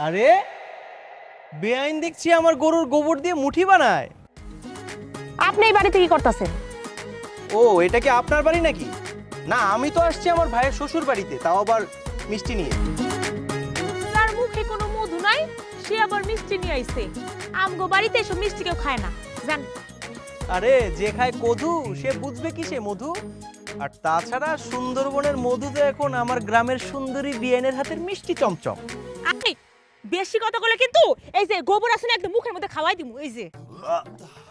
আরে বেআইন দেখছি আমার গরুর গোবর দিয়ে মুঠি বানায়। আপনি এই বাড়িতে কি করতেছেন? ও, এটা কি আপনার বাড়ি নাকি? না, আমি তো আসছি আমার ভাইয়ের শ্বশুর বাড়িতে, তাও আবার মিষ্টি নিয়ে। তার মুখে কোনো মধু নাই, সে আবার মিষ্টি নিয়ে আইছে। আমগো বাড়িতে এসব মিষ্টি কেউ খায় না, জান। আরে যে খায় কদু সে বুঝবে কি সে মধু? আর তাছাড়া সুন্দরবনের মধু তো এখন আমার গ্রামের সুন্দরী বিয়ানের হাতের মিষ্টি চমচম। আপনি বেশি কথা বলে কিন্তু এই যে গোবর আছে না, একদম মুখের মধ্যে খাওয়াই দিমু। এই যে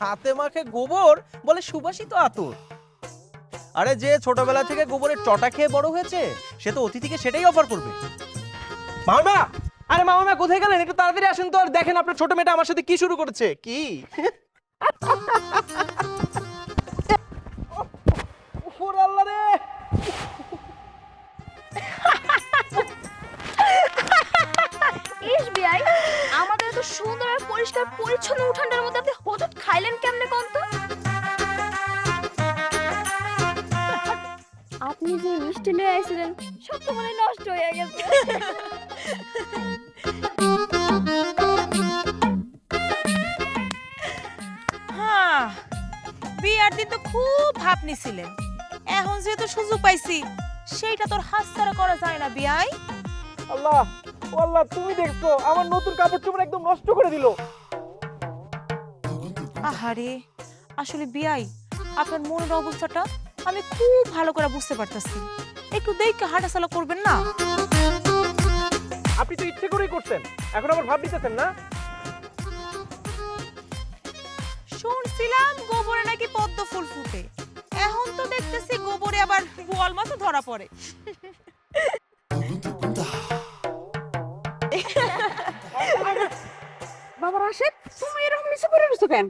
হাতে মাখে গোবর বলে সুবাসিত আতর। আরে যে ছোটবেলা থেকে গোবরের চটা খেয়ে বড় হয়েছে সে তো অতিথিকে সেটাই অফার করবে। মামা, আরে মামা কোথায় গেলেন? একটু তাড়াতাড়ি আসেন তো। আর দেখেন আপনার ছোট মেয়েটা আমার সাথে কি শুরু করেছে। কি আল্লাহ রে! ইস বিয়াই, আমাদের তো সুন্দর আর পরিষ্কার পরিচ্ছন্ন উঠানটার মধ্যে আপনি হঠাৎ খাইলেন কেমনে কোন তো? আপনি যে মিষ্টি নিয়ে আইছিলেন সব তো মানে নষ্ট হয়ে গেছে। হ্যাঁ, বিয়ার দিন তো খুব ভাব নিছিলেন, এখন যেহেতু সুযোগ পাইছি সেইটা তোর হাতছাড়া করা যায় না বিয়াই। আল্লাহ, ও আল্লাহ, তুমি দেখছো আমার নতুন কাপড় চোপড় একদম নষ্ট করে দিল। আহারে, আসলে বিয়াই আপনার মনের অবস্থাটা আমি খুব ভালো করে বুঝতে পারতেছি। একটু দেখে হাঁটাচলা করবেন না? আপনি তো ইচ্ছে করেই করছেন, এখন আবার ভাব দিতেছেন না? শুনছিলাম গোবরে নাকি পদ্ম ফুল ফুটে, এখন তো দেখতেছি গোবরে আবার বোয়াল মাছও ধরা পড়ে। বাবা রাশেদ, তুমি এরকম মিছে করে রইছো কেন?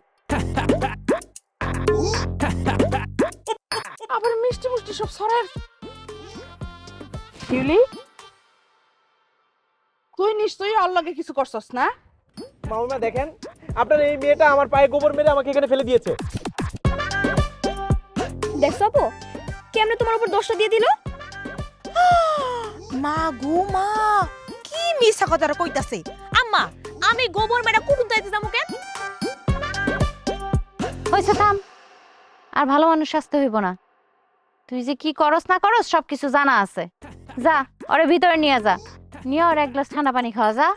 আবার মিষ্টি মিষ্টি সব সরার। শিউলি, তুই নিশ্চয়ই আল্লাহকে কিছু করছস না? মামা দেখেন, আপনার এই মেয়েটা আমার পায়ে গোবর মেরে আমাকে এখানে ফেলে দিয়েছে। দেখছো আপু কেমনে তোমার উপর দোষটা দিয়ে দিল? মা গো মা, কি মিছা কথা কইতাছে। আম্মা, আমি গোবর মেরা কুটুম যাইতে যাবো কেন? হইছে, থাম। আর ভালো মানুষ আসতে হইব না। তুই যে কি করস না করস সবকিছু জানা আছে। যা, ওরে ভিতরে নিয়ে যা, নিয়ে ওর এক গ্লাস ঠান্ডা পানি খাওয়া। যা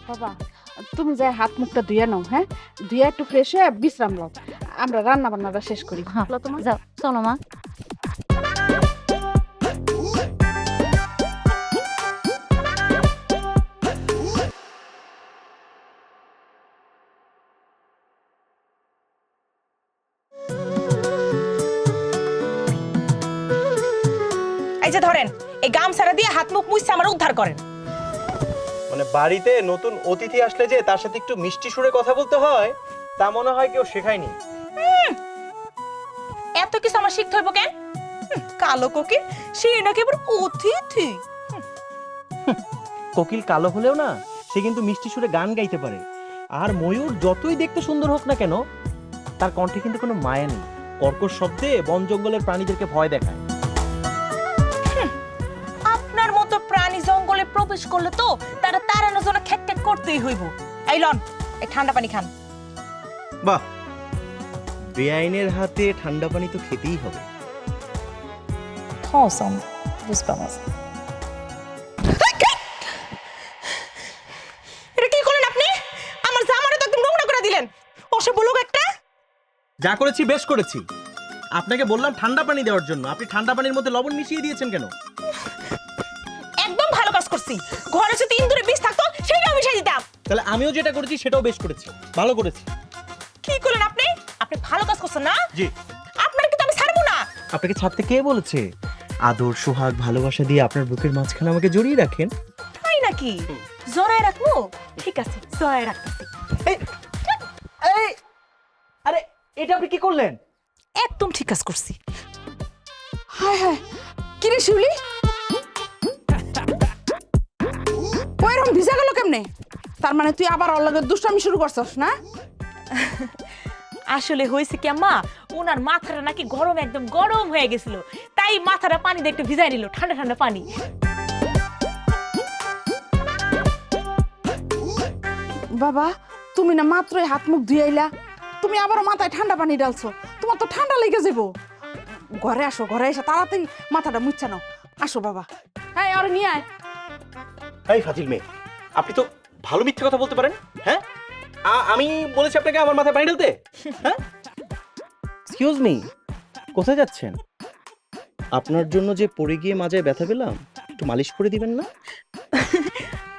বাবা, তুমি যাই হাত মুখটা ধুয়ে নাও, হ্যাঁ? ধুয়ে একটু ফ্রেশ হয়ে বিশ্রাম নাও, আমরা রান্না বান্নাটা শেষ করি। হ্যাঁ, যাও, চলো মা। এই যে ধরেন, এই গামছাড়া দিয়ে হাত মুখ মুছছে আমার উদ্ধার করেন। মানে বাড়িতে নতুন অতিথি আসলে যে তার সাথে একটু মিষ্টি সুরে কথা বলতে হয়, তা মনে হয় কেউ শেখায়নি। এত কিছু আমার শিখতে হইব কেন? কালো কোকিল সে নাকি আবার অতিথি। কোকিল কালো হলেও না, সে কিন্তু মিষ্টি সুরে গান গাইতে পারে। আর ময়ূর যতই দেখতে সুন্দর হোক না কেন, তার কণ্ঠে কিন্তু কোনো মায়া নেই। কর্কশ শব্দে বন জঙ্গলের প্রাণীদেরকে ভয় দেখায়। আপনার মতো প্রাণী জঙ্গলে প্রবেশ করলে তো তারা তাড়ানোর জন্য খ্যাক করতেই হইব। এই লন, এই ঠান্ডা পানি খান। বাহ, বেআইনের হাতে ঠান্ডা পানি তো খেতেই হবে। থসম বুঝবামাস। এটা কি করলেন আপনি? আমার জামাটা তো একদম নোংরা করে দিলেন। অসভ্য লোক একটা। যা করেছি বেশ করেছি। আপনাকে বললাম ঠান্ডা পানি দেওয়ার জন্য, আপনি ঠান্ডা পানির মধ্যে লবণ মিশিয়ে দিয়েছেন কেন? একদম ভালো কাজ করছি। ঘরে যদি ইন্দুরে বিষ থাকতো সেটাও মিশিয়ে দিতাম। তাহলে আমিও যেটা করেছি সেটাও বেশ করেছি, ভালো করেছি। কি করলেন আপনি? আপনি ভালো কাজ করছেন না? জি। আপনার কিন্তু আমি ছাড়বো না। আপনাকে ছাড়তে কে বলেছে? আদর, সোহাগ, ভালোবাসা দিয়ে আপনার বুকের মাঝখানে আমাকে জড়িয়ে রাখেন। তাই নাকি? জড়ায় রাখবো? ঠিক আছে, জড়ায় রাখতেছি। এই, আরে এটা আপনি কি করলেন? একদম ঠিক কাজ করছি। হায় হায়, কি রে শিউলি, ওইরকম ভিজা গেল কেমনে? তার মানে তুই আবার ওর লগে দুষ্টামি শুরু করছস না? আসলে হয়েছে কি আম্মা, ওনার মাথাটা নাকি গরম, একদম গরম হয়ে গেছিল, তাই মাথাটা পানি দিয়ে একটু ভিজাই নিল, ঠান্ডা ঠান্ডা পানি। বাবা, তুমি না মাত্রই হাত মুখ ধুইলা, তুমি আবার মাথায় ঠান্ডা পানি ঢালছো। তোমার তো ঠান্ডা লেগে যাবো। ঘরে আসো, ঘরে এসে তাড়াতাড়ি মাথাটা মুছছে নাও। আসো বাবা। হ্যাঁ, আর নিয়ে আয়। এই ফাজিল মেয়ে, আপনি তো ভালো মিথ্যে কথা বলতে পারেন। হ্যাঁ, আমি বলেছি আপনাকে আমার মাথায় পানি ঢালতে? হ্যাঁ, এক্সকিউজ মি, কোথায় যাচ্ছেন? আপনার জন্য যে পড়ে গিয়ে মাজায় ব্যথা পেলাম, একটু মালিশ করে দিবেন না?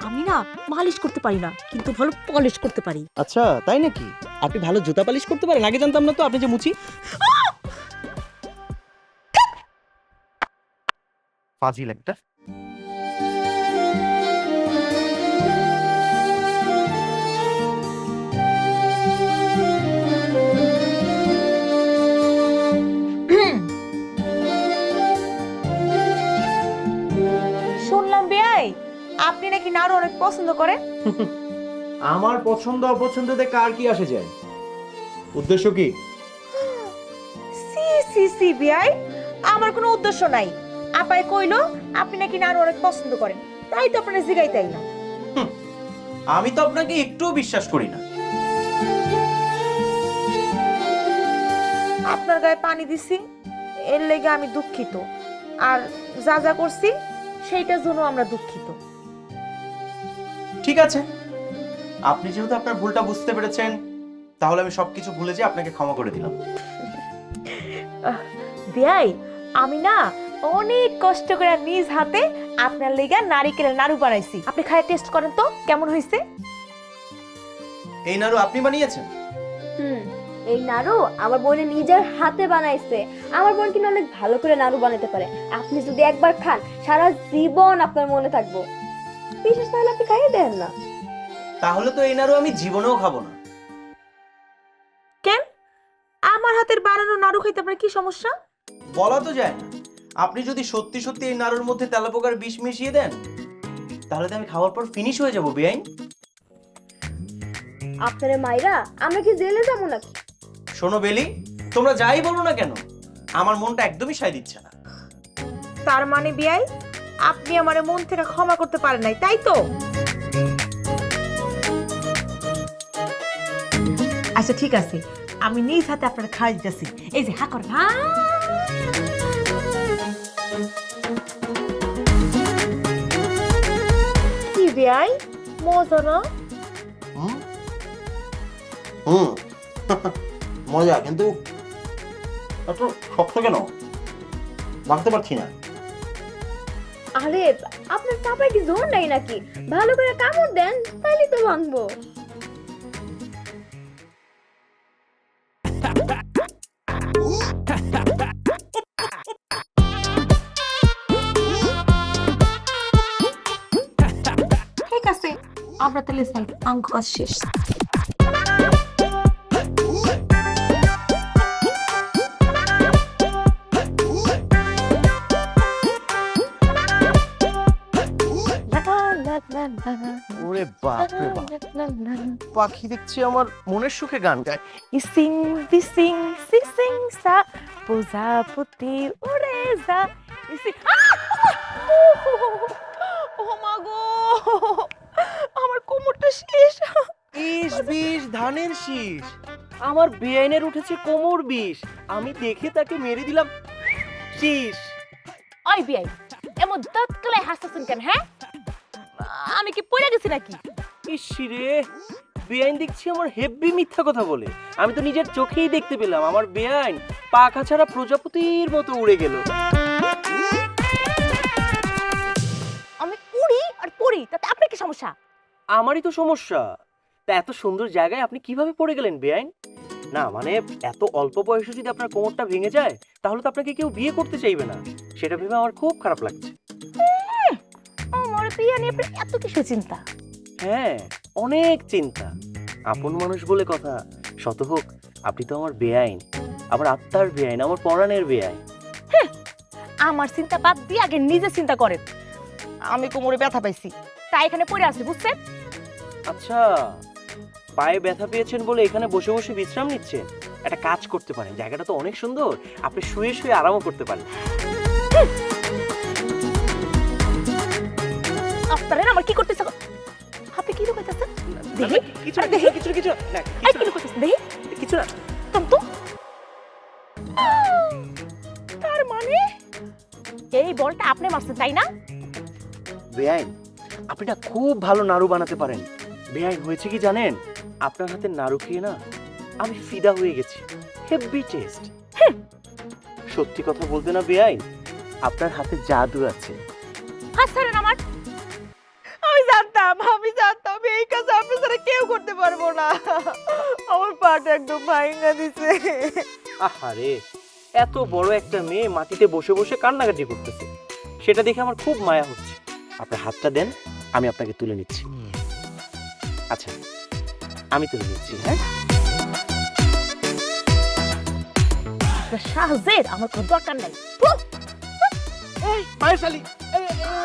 আমি না মালিশ করতে পারি না, কিন্তু ভালো পলিশ করতে পারি। আচ্ছা, তাই নাকি? আপনি ভালো জুতা পালিশ করতে পারেন? আগে জানতাম না তো। আপনি যে মুচি। ফাজিল একটা। শুনলাম বেয়াই আপনি নাকি নাড়ু অনেক পছন্দ করেন। আমার পছন্দ অপছন্দতে কার কি আসে যায়? উদ্দেশ্য কি? সি সি সি বেয়াই, আমার কোনো উদ্দেশ্য নাই। আপাই কইলো আপনি নাকি নাড়ু অনেক পছন্দ করেন, তাই তো আপনার জিগাই তাই না। আমি তো আপনাকে একটুও বিশ্বাস করি না। আপনার গায়ে পানি দিছি, এর লেগে আমি দুঃখিত, আর যা যা করছি সেইটার জন্য আমরা দুঃখিত। ঠিক আছে, আপনি যেহেতু আপনার ভুলটা বুঝতে পেরেছেন, তাহলে আমি সবকিছু ভুলে যে আপনাকে ক্ষমা করে দিলাম। বেয়াই, আমি না অনেক কষ্ট করে নিজ হাতে আপনার লেগে নারিকেলের নাড়ু বানাইছি, আপনি খায় টেস্ট করেন তো কেমন হয়েছে। এই নাড়ু আপনি বানিয়েছেন? এই নাড়ু আমার বোনে নিজের হাতে বানাইছে। আমার বোন কিন্তু অনেক ভালো করে নাড়ু বানাতে পারে। আপনি যদি একবার খান, সারা জীবন আপনার মনে থাকবো। বিশেষ তাহলে আপনি খাইয়ে দেন না। তাহলে তো এই নাড়ু আমি জীবনেও খাবো না। কেন? আমার হাতের বানানো নাড়ু খাইতে আপনার কি সমস্যা? বলা তো যায় না। আপনি যদি সত্যি সত্যি এই নাড়ুর মধ্যে তেলাপোকার বিষ মিশিয়ে দেন, তাহলে তো আমি খাওয়ার পর ফিনিশ হয়ে যাবো বেআইন। আপনারে মাইরা আমরা কি জেলে যাবো নাকি? শোনো বেলি, তোমরা যাই বলো না কেন, আমার মনটা একদমই সায় দিচ্ছে না। তার মানে বেয়াই আপনি আমারে মন থেকে ক্ষমা করতে পারেন নাই, তাই তো? আচ্ছা ঠিক আছে, আমি নিজ হাতে আপনার খাই দিতেছি। এই যে হা করেন, হা। কি বেয়াই, মজা না? মজা, কিন্তু এত শক্ত কেন? ভাবতে পারছি না। আরে আপনার চাপায় কি জোর নাই নাকি? ভালো করে কামড় দেন, তাইলে তো ভাঙবো। ঠিক আছে, আমরা তাহলে যাই, অঙ্ক কাজ শেষ। ওরে বাপ রে বাপ, পাখি দেখছি আমার মনের সুখে গান গায়। ইসিং বিসিং সিসিং সা, প্রজাপতি উড়ে যা। ইসিং, ও মা গো, আমার কোমরটা শেষ। ইস বিষ ধানের শীষ, আমার বেআইনের উঠেছে কোমর বিষ। আমি দেখে তাকে মেরে দিলাম শীষ। ওই বিয়াই, এমন দাঁত কলাই হাসতেছেন কেন? হ্যাঁ, আমি কি পড়ে গেছি নাকি? ইস রে, বেআইন দেখছি আমার হেব্বি মিথ্যা কথা বলে। আমি তো নিজের চোখেই দেখতে পেলাম আমার বেআইন পাখা ছাড়া প্রজাপতির মতো উড়ে গেল। আমি উড়ি আর পড়ি, তাতে আপনার কি সমস্যা? আমারই তো সমস্যা। তা এত সুন্দর জায়গায় আপনি কিভাবে পড়ে গেলেন বেআইন? না মানে এত অল্প বয়সে যদি আপনার কোমরটা ভেঙে যায়, তাহলে তো আপনাকে কেউ বিয়ে করতে চাইবে না। সেটা ভেবে আমার খুব খারাপ লাগছে। আমার বিয়ে নিয়ে আপনার এত কিছু চিন্তা? হ্যাঁ, অনেক চিন্তা। আপন মানুষ বলে কথা, শত হোক আপনি তো আমার বেআইন, আমার আত্মার বেআইন, আমার পরাণের বেআইন। আমার চিন্তা বাদ দিয়ে আগে নিজে চিন্তা করেন। আমি কোমরে ব্যথা পাইছি, তাই এখানে পড়ে আছি, বুঝছেন? আচ্ছা, পায়ে ব্যথা পেয়েছেন বলে এখানে বসে বসে বিশ্রাম নিচ্ছেন। একটা কাজ করতে পারেন, জায়গাটা তো অনেক সুন্দর, আপনি শুয়ে শুয়ে আরামও করতে পারেন। আপনারা আমার কি করতেছ? আপনি কি লুকাইতেছেন? দেখি কিছু আরে দেখি। কিছু কিছু না, আই কি লুকাইতেছেন? দেখি কিছু না। তো তার মানে এই বলটা আপনি মারছেন তাই না? বেআইন, আপনি না খুব ভালো নাড়ু বানাতে পারেন। বেআইন, হয়েছে কি জানেন, আপনার হাতে নাড়ু খেয়ে না আমি ফিদা হয়ে গেছি। Heavy taste. সত্যি কথা বলতে না বেআইন, আপনার হাতে জাদু আছে। হাত ছাড়েন আমার। আমি জানতাম এই কাজ আপনি ছাড়া কেউ করতে পারবো না। আমার পাটা একদম ভাঙা দিছে। আহারে, এত বড় একটা মেয়ে মাটিতে বসে বসে কান্নাকাটি করতেছে, সেটা দেখে আমার খুব মায়া হচ্ছে। আপনার হাতটা দেন, আমি আপনাকে তুলে নিচ্ছি। আচ্ছা, আমি তুলে নিচ্ছি। হ্যাঁ, সাহায্যের আমার কোনো দরকার নাই। এই মায়ের শালি,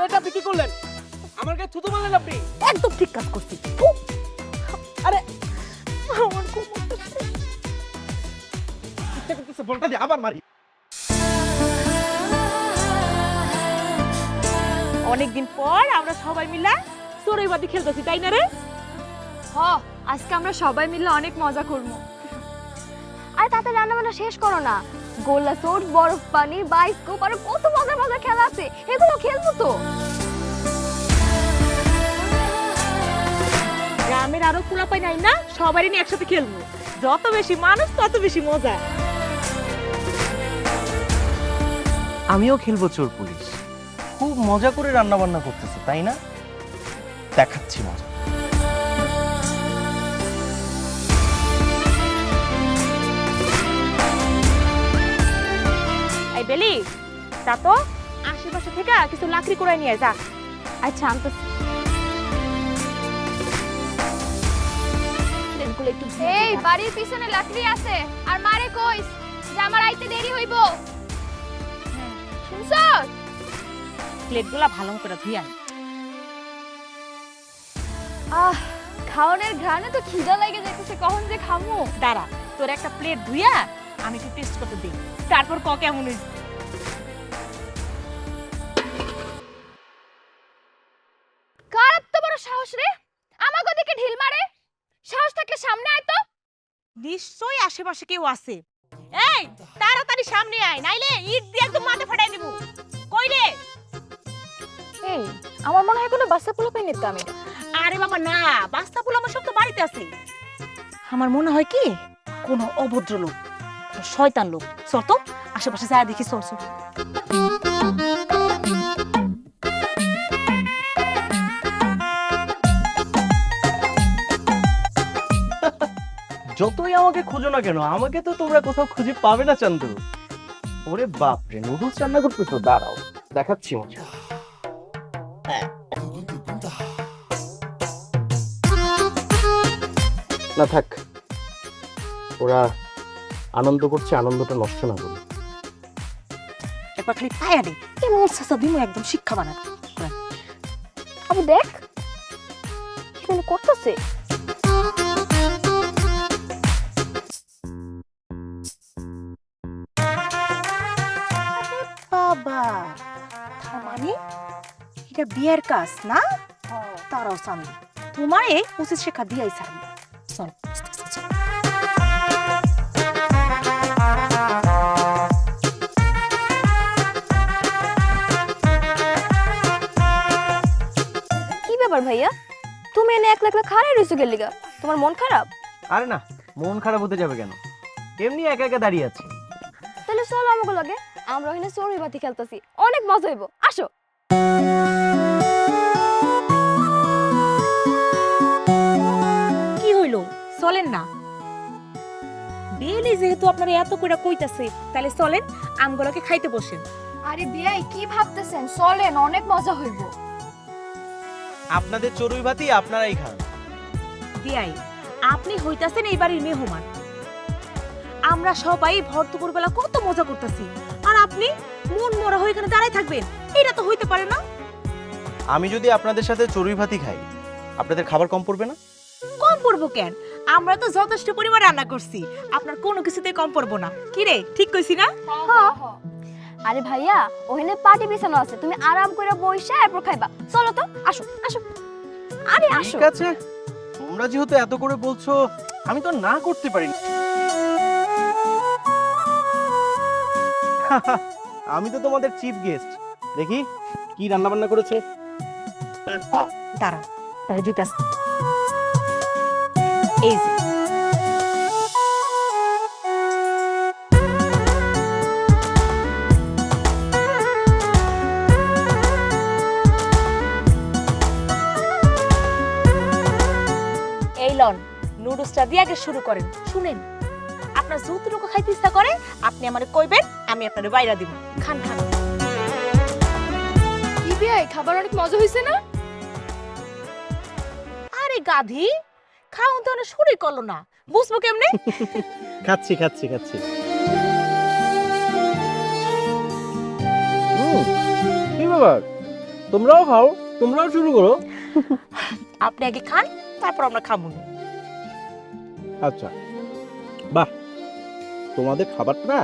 এটা আপনি কি করলেন? আমার গায়ে থুতু মারলেন আপনি। একদম ঠিক কাজ করছি। আরে আমার কোমরটা শেষ। বলটা দিয়ে আবার মারি। অনেকদিন পর আমরা সবাই মিলে চড়ুইবাতি খেলতেছি তাই না রে? হ, আজকে আমরা সবাই মিলে অনেক মজা করবো। আরে তাতে রান্না বান্না শেষ করো না। গোল্লা চোট, বরফ পানি, বাইস্কোপ আর কত মজার মজার খেলা আছে, এগুলো খেলবো তো। গ্রামের আরো পোলাপাই নাই না, সবাই নিয়ে একসাথে খেলবো। যত বেশি মানুষ তত বেশি মজা। আমিও খেলবো চোর পুলিশ। খুব মজা করে রান্না বান্না করতেছে তাই না? দেখাচ্ছি মজা। এই বেলি, তা তো আশেপাশে থেকে কিছু লাকড়ি করে নিয়ে যা। আচ্ছা, আমি তো এই বাড়ির পিছনে লাকড়ি আছে, আর মারে কইস যে আমার আইতে দেরি হইব। শুনছস? প্লেটগুলা ভালো করে ধুই আন। খাওয়ানোর ঘ্রাণে তো খিদা লাগে যাইতেছে, কখন যে খামু। দাঁড়া, তোর একটা প্লেট ধুইয়া আমি একটু টেস্ট করতে দিই, তারপর ক কেমন হইছে। কার এত বড় সাহস রে, আমাগো দিকে ঢিল মারে? সাহস থাকলে সামনে আয় তো। নিশ্চয়ই আশেপাশে কেউ আছে। এই তাড়াতাড়ি সামনে আয়, নাইলে ইট দিয়ে একদম মাথা ফাটাই দিব। কই রে? এই, আমার মনে হয় কোনো বাচ্চা পোলা পাই নিতে আমি। আরে বাবা না, বাস্তাপুল আমার সব তো বাড়িতে আছে। আমার মনে হয় কি কোনো অভদ্র লোক, কোনো শয়তান লোক। চল তো আশেপাশে যা দেখি, চল চল। যতই আমাকে খুঁজো না কেন, আমাকে তো তোমরা কোথাও খুঁজে পাবে না চান্দু। ওরে বাপরে, নুডলস রান্না করতে তো দাঁড়াও, দেখাচ্ছি মজা। না থাক, ওরা আনন্দ করছে, আনন্দটা নষ্ট না করুন। একবার খালি পায়া দে, এমন সাসা দিমু একদম শিক্ষা বানা। আবু দেখ, কি যেন করতেছে। বাবা, তার মানে এটা বিয়ের কাজ না? তারাও চান্দি তোমারে উচিত শিক্ষা দিয়াই চান্দি। চল চল। কি ব্যাপার ভাইয়া, তুমি এনে একলা একলা খাড়াই রইছো গেল লিগা? তোমার মন খারাপ? আরে না, মন খারাপ হতে যাবে কেন? এমনি একা একা দাঁড়িয়ে আছি। তাহলে চলো আমাকে লগে, আমরা এখানে চড়ুই বাতি খেলতেছি, অনেক মজা হইব, আসো। কি হইলো, চলেন না? বেলি যেহেতু আপনারা এত করে কইতাছে, তাহলে চলেন আমগুলোকে খাইতে বসেন। আরে বিয়াই, কি ভাবতেছেন? চলেন, অনেক মজা হইব। আপনাদের চড়ুই ভাতি আপনারাই খান। বিয়াই, আপনি হইতাছেন এই বাড়ির মেহমান। আমরা সবাই ভর দুপুর বেলা কত মজা করতেছি, আর আপনি মন মরা হয়ে এখানে দাঁড়ায় থাকবেন? এটা তো হইতে পারে না। আমি যদি আপনাদের সাথে চড়ুই ভাতি খাই, আপনাদের খাবার কম পড়বে না? পড়বো কেন? আমরা তো যথেষ্ট পরিমাণ রান্না করছি, আপনার কোনো কিছুতে কম পড়বো না। কি রে, ঠিক কইছি না? আরে ভাইয়া, ওখানে পাটি বিছানো আছে, তুমি আরাম করে বইসা এরপর খাইবা। চলো তো, আসো আসো। আরে আসো। ঠিক আছে, তোমরা যেহেতু এত করে বলছো, আমি তো না করতে পারি না। আমি তো তোমাদের চিফ গেস্ট, দেখি কি রান্না বান্না করেছে। দাঁড়া, তাহলে জুতা এই যে। এই লন, নুডলসটা দিয়ে আগে শুরু করেন। শুনেন, আপনার যতটুকু খাইতে ইচ্ছা করে আপনি আমারে কইবেন, আমি আপনারে বাইরা দিব। খান খান। কি ভাই, খাবার অনেক মজা হইছে না? আরে গাধি, খাওন তো না শুরুই করলো না, বুঝবো কেমনে? খাচ্ছি খাচ্ছি খাচ্ছি। কি ব্যাপার, তোমরাও খাও, তোমরাও শুরু করো। আপনি আগে খান, তারপর আমরা খাবো। আচ্ছা, বাহ, তোমাদের খাবারটা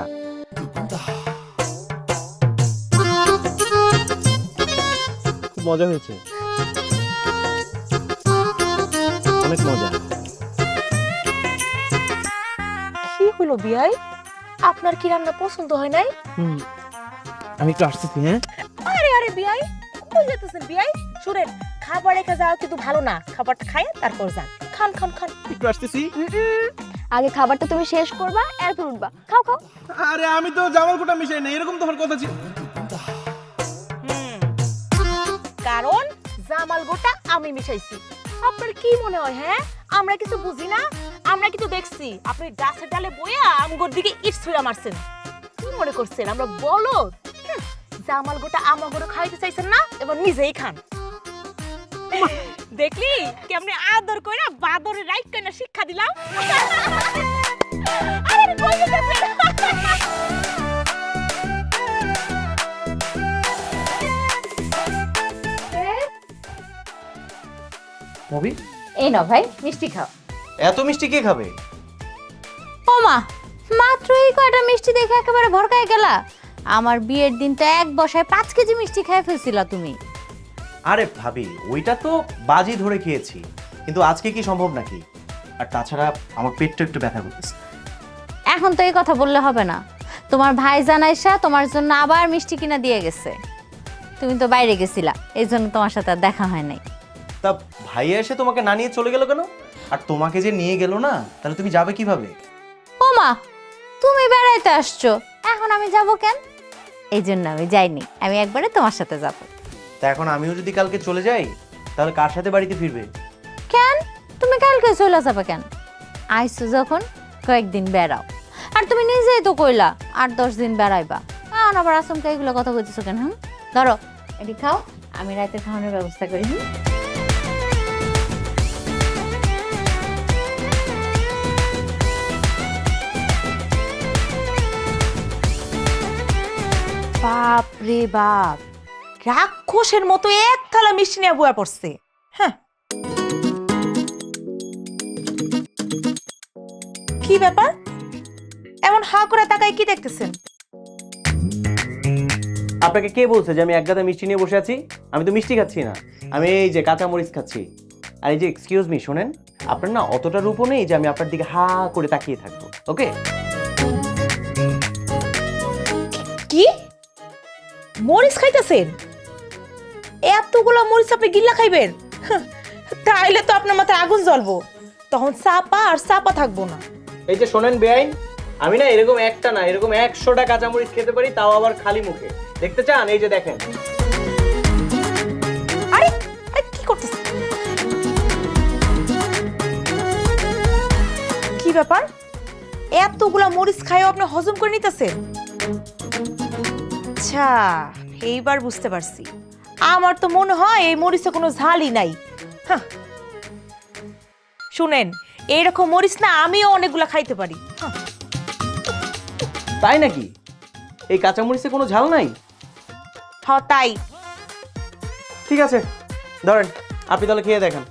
খুব মজা হয়েছে, অনেক মজা। কি হলো বিয়াই, আপনার কি রান্না পছন্দ হয় নাই? আমি একটু আসতেছি। হ্যাঁ, আরে আরে বিয়াই, কই যেতেছেন বিয়াই? শুনেন, খাবার রেখে যাওয়া কিন্তু ভালো না, খাবারটা খায় তারপর যান। খান খান খান। একটু আসতেছি। আগে খাবারটা তুমি শেষ করবা, এরপর উঠবা। খাও খাও। আরে আমি তো জামাল কোটা মিশাই না, এরকম তো হওয়ার কথা ছিল। কারণ জামাল গোটা আমি মিশাইছি। আপনার কি মনে হয় হ্যাঁ আমরা কিছু বুঝি না? আমরা কিছু দেখছি আপনি গাছের ডালে বইয়া আমগোর দিকে ইট ছুঁড়া মারছেন। কি মনে করছেন আমরা বলদ? জামাল গোটা আমাগোরে খাইতে চাইছেন না, এবার নিজেই খান। দেখলি কেমনে আদর কইরা বাদরে রাইট কইনা শিক্ষা দিলাম। আরে কই গেছেন? মবি, এই নাও ভাই, মিষ্টি খাও। এত মিষ্টি কে খাবে? ও মা, মাত্র এই কয়টা মিষ্টি দেখে একেবারে ভরকায় গেলা। আমার বিয়ের দিন তো এক বসায় 5 কেজি মিষ্টি খেয়ে ফেলছিলা তুমি। আরে ভাবি, ওইটা তো বাজি ধরে খেয়েছি, কিন্তু আজকে কি সম্ভব নাকি? আর তাছাড়া আমার পেটটা একটু ব্যথা করতেছে। এখন তো এই কথা বললে হবে না। তোমার ভাই জানাইসা তোমার জন্য আবার মিষ্টি কিনা দিয়ে গেছে। তুমি তো বাইরে গেছিলা, এই জন্য তোমার সাথে আর দেখা হয় নাই। তা ভাইয়া এসে তোমাকে না নিয়ে চলে গেল কেন? আর তোমাকে যে নিয়ে গেল না, তাহলে তুমি যাবে কিভাবে? ও মা, তুমি বেড়াইতে আসছো, এখন আমি যাব কেন? এই জন্য আমি যাইনি, আমি একবারে তোমার সাথে যাব। তা এখন আমিও যদি কালকে চলে যাই, তাহলে কার সাথে বাড়িতে ফিরবে? কেন তুমি কালকে চলে যাবে কেন? আইসো যখন কয়েকদিন বেড়াও। আর তুমি নিজেই তো কইলা 8-10 দিন বেড়াইবা, এখন আবার আসমকা এগুলো কথা কইতেছো কেন? ধরো এটি খাও, আমি রাতে খাওয়ানোর ব্যবস্থা করি। বাপ রে বাপ, রাক্ষসের মতো এক থালা মিষ্টি নিয়ে বয়া পড়ছে। হ্যাঁ, কি ব্যাপার এমন হা করে তাকায় কি দেখতেছেন? আপনাকে কে বলছে যে আমি এক গাদা মিষ্টি নিয়ে বসে আছি? আমি তো মিষ্টি খাচ্ছি না, আমি এই যে কাঁচা মরিচ খাচ্ছি। আর এই যে এক্সকিউজ মি, শোনেন, আপনার না অতটা রূপও নেই যে আমি আপনার দিকে হা করে তাকিয়ে থাকবো। ওকে? কি মরিচ খাইতেছেন? এতগুলো মরিচ আপনি গিল্লা খাইবেন? তাইলে তো আপনার মাথায় আগুন জ্বলবো, তখন চাপা আর চাপা থাকবো না। এই যে শোনেন বেআইন, আমি না এরকম একটা না, এরকম 100টা কাঁচামরিচ খেতে পারি, তাও আবার খালি মুখে। দেখতে চান? এই যে দেখেন। আরে আরে কি করতেছেন? কি ব্যাপার, এতগুলা মরিচ খাইও আপনি হজম করে নিতেছেন? আচ্ছা, এইবার বুঝতে পারছি। আমার তো মনে হয় এই মরিচে কোনো ঝালই নাই। হ্যাঁ, শুনেন, এইরকম মরিচ না আমিও অনেকগুলা খাইতে পারি। হ্যাঁ, তাই নাকি? এই কাঁচামরিচে কোনো ঝাল নাই? হ্যাঁ তাই। ঠিক আছে, ধরেন, আপনি তাহলে খেয়ে দেখেন।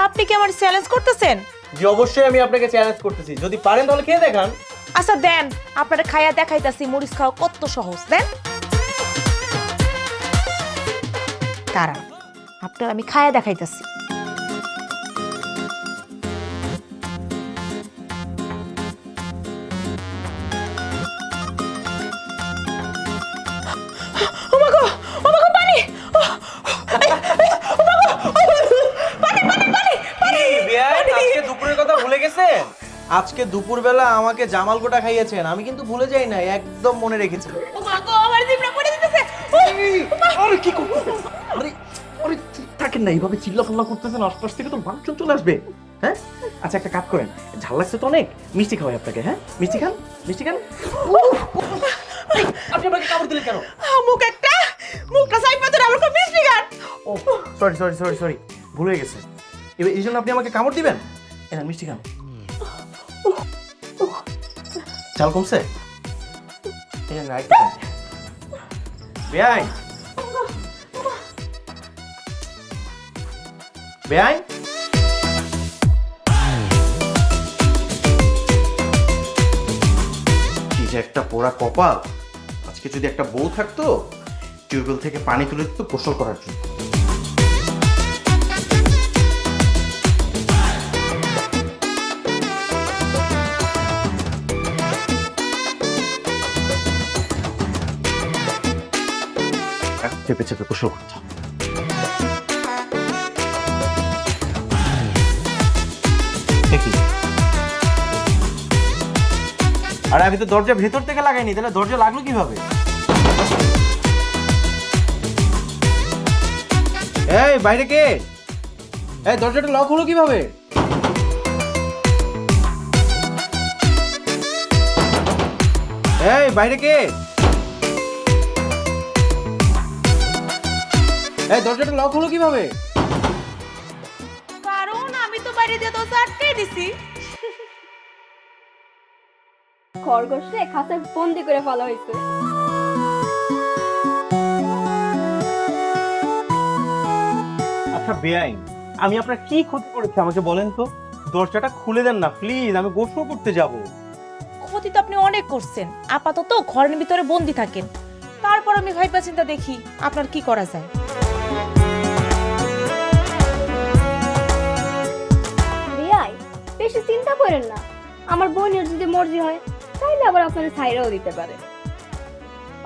আপনি কি আমার চ্যালেঞ্জ করতেছেন? জি অবশ্যই আমি আপনাকে চ্যালেঞ্জ করতেছি, যদি পারেন তাহলে খেয়ে দেখান। আচ্ছা দেন, আপনারা খাইয়া দেখাইতাছি মরিচ খাওয়া কত সহজ। দেন তারা আপনার আমি খাইয়া দেখাইতাছি। আজকে দুপুরের কথা ভুলে গেছেন? আজকে দুপুরবেলা আমাকে জামাল গোটা খাইয়েছেন, আমি কিন্তু ভুলে যাই না, একদম মনে রেখেছি। আরে কি করতেছেন? আরে আরে চুপ থাকেন না, এইভাবে চিল্লাফাল্লা করতেছেন, আশপাশ থেকে তো মানুষজন চলে আসবে। হ্যাঁ আচ্ছা একটা কাজ করেন, ঝাল লাগছে তো অনেক, মিষ্টি খাওয়াই আপনাকে। হ্যাঁ মিষ্টি খান, মিষ্টি খান। আপনি আমাকে কামড় দিলেন কেন? মুখটা সাইপা তোর আমার খুব মিষ্টি গান। ও সরি সরি সরি সরি, ভুল হয়ে গেছে। এবার এই জন্য আপনি আমাকে কামড় দিবেন? এনার মিষ্টি খান। ঝাল কমছে? এই না একটু বেআইন, বেআইন কি যে একটা পোড়া কপাল। আজকে যদি একটা বউ থাকতো, টিউবওয়েল থেকে পানি তুলে দিত গোসল করার জন্য। চেপে চেপে গোসল করতাম। আরে আমি তো দরজা ভেতর থেকে লাগাইনি, তাহলে দরজা লাগলো কিভাবে? এই বাইরে কে? এই দরজাটা লক হলো কিভাবে? এই বাইরে কে? এই দরজাটা লক হলো কিভাবে? কারণ আমি তো বাইরে দিয়ে দরজা আটকে দিছি। খরগোশে খাঁচায় বন্দি করে ফেলা হয়েছে। আচ্ছা বেআইন, আমি আপনার কি ক্ষতি করেছি আমাকে বলেন তো? দরজাটা খুলে দেন না প্লিজ, আমি গোসল করতে যাব। ক্ষতি তো আপনি অনেক করছেন, আপাতত ঘরের ভিতরে বন্দি থাকেন। তারপর আমি ভাইবা চিন্তা দেখি আপনার কি করা যায়। রিয়াই বেশি চিন্তা করেন না, আমার বোনের যদি মর্জি হয় তাইলে আবার আপনার ছাইরাও দিতে পারে।